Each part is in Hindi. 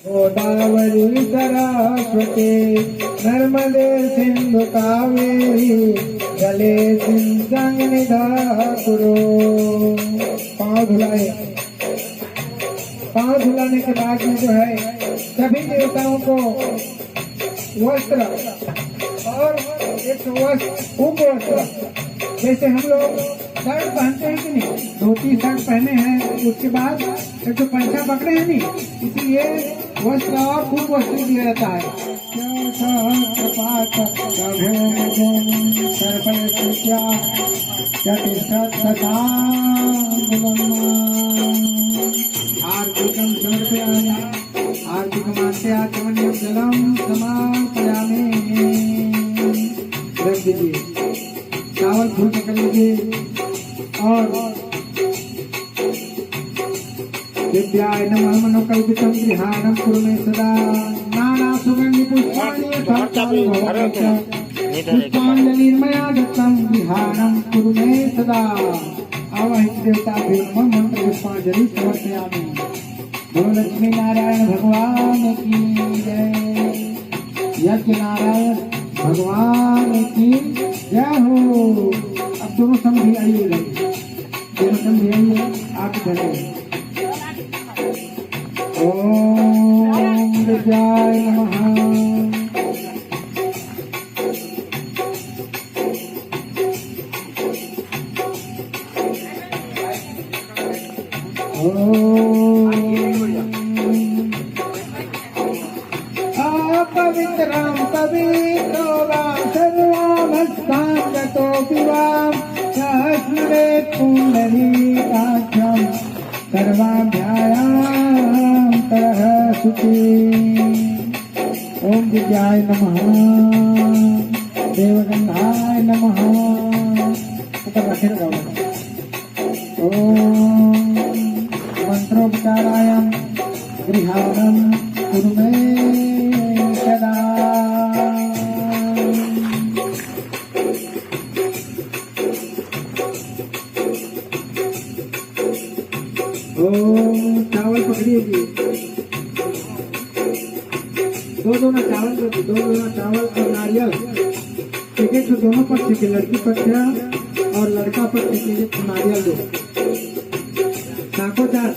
गोदावरी सरस्वती नर्मदे सिंधु कावेरी जलेस्मिन् सन्निधिं कुरु। पाँव धुलाए। पाँव धुलाने के बाद में जो है सभी देवताओं को वस्त्र और एक वस्त्र उप वस्त्र, जैसे हम लोग शर्ट पहनते हैं कि नहीं, धोती शर्ट पहने हैं, उसके बाद एक तो पंचा पकड़े हैं नहीं, इसीलिए वस्त्र और उप वस्त्र दिया जाता है। आर्तिकं समर्पयामि। आर्तिकमास्ते आचमनीयं जलं समापयामि। रख दीजिए, चावल धो कर लीजिए और दिव्याय नमः मनोकल्पितं गृहाणं कुरु मे सदा। नाना सुगंधि पुष्पाणि पुष्पाञ्जलिर्मया दत्तं गृहाणं कुरु मे सदा। आवाहित देवताभ्यो नमः मंत्र पुष्पांजलि समर्पयामि। बोलो लक्ष्मी नारायण भगवान की जय। यज्ञ नारायण भगवान की जय हो। अब दोनों समझी आइए, दोनों समझी आइए, आप चले। ओम विद्याय नमः। पवित्रं पवित्रो वां सर्वावस्थां गतोऽपि वां सहस्रेत् पुण्डरीकाक्षं सर्वाभ्यायां तरः सुखी। ओम विद्याय नमः। देवगंधाय नमः। ऊपर रखे रहो। ओम मंत्रोपचाराय गृहाणं कुरु मे सदा। ओम चावल पकड़िए जी, दो चावल और नारियल एक तो दोनों पक्ष के, लड़की पक्ष और लड़का पक्ष के लिए नारियल दो। साकोचार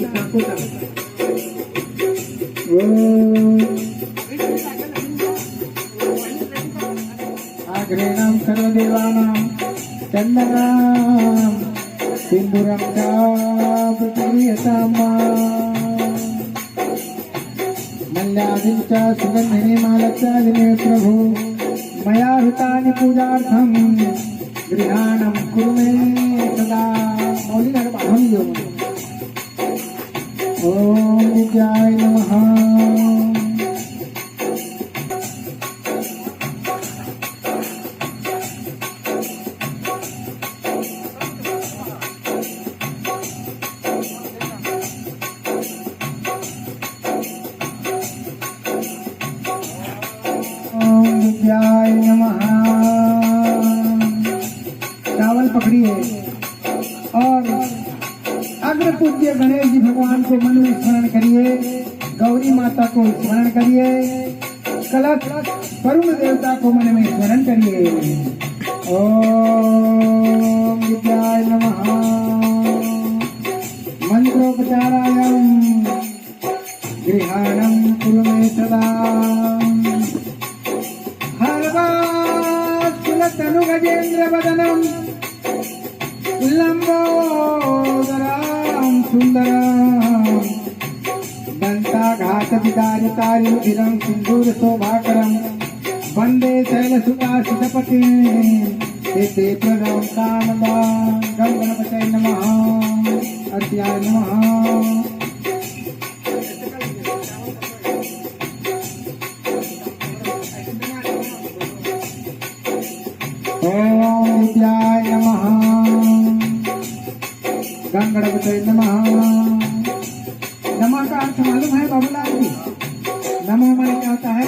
आग्रेणां सर्वदेवानां चन्दनां सिन्दूरं च प्रतीयताम् मल्यादिं च सुगन्धिनी मालत्यादिने प्रभु मया हृतानि पूजार्थं गृहाणं कुरु मे सदा। ओम विद्याय नमः। ओम विद्याय नमः। चावल पकड़िए और अग्र पूज्य गणेश जी भगवान को मन में स्मरण करिए, गौरी माता को स्मरण करिए, कलश वरुण देवता को मन में स्मरण करिए। ओम विद्याय नमः। मंत्रोपचाराय गृहाणं कुरु मे सदा। हर्वास्तुलतनु गजेन्द्र वदनं लंबोदरं सुंदरं दंताघातविदारितारिरुधिरं सिंदूर शोभाकरं वंदे शैलसुतासितपतिं ते प्रणव कामदां। गं गणपतये नमः। अर्च्याय नमः। ओम विद्याय नमः। गं गणपतये नमः। नमः का अर्थ मालूम है बाबूलाल जी? नमः माने क्या होता है?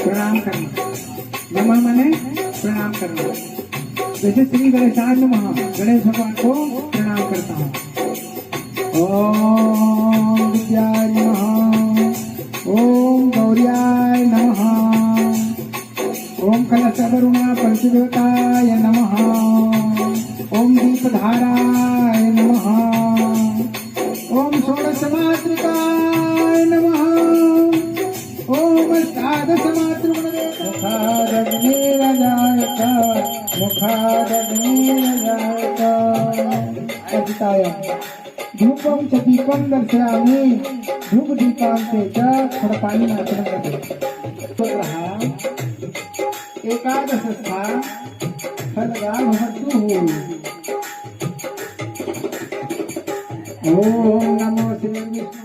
प्रणाम करना। नमः माने प्रणाम करना। जैसे श्री गणेशाय नमः, गणेश भगवान को प्रणाम करता हूँ। ओम विद्याय नमः। गौर्याय नमः। ओम कलशवरुणा पंचदेवताय नमः। ओम दीपधाराय नमः। ओम षोडशमातृकाय नमः। ओम मुखादग्निरजायत मुखादग्निरजायत अजिताय धूपम च दीपम दर्शयामि धूप दीपांते च थोडं पाणी नाचणं एकादश स्थान फलगा भवतु। ओम नमो श्री विष्णु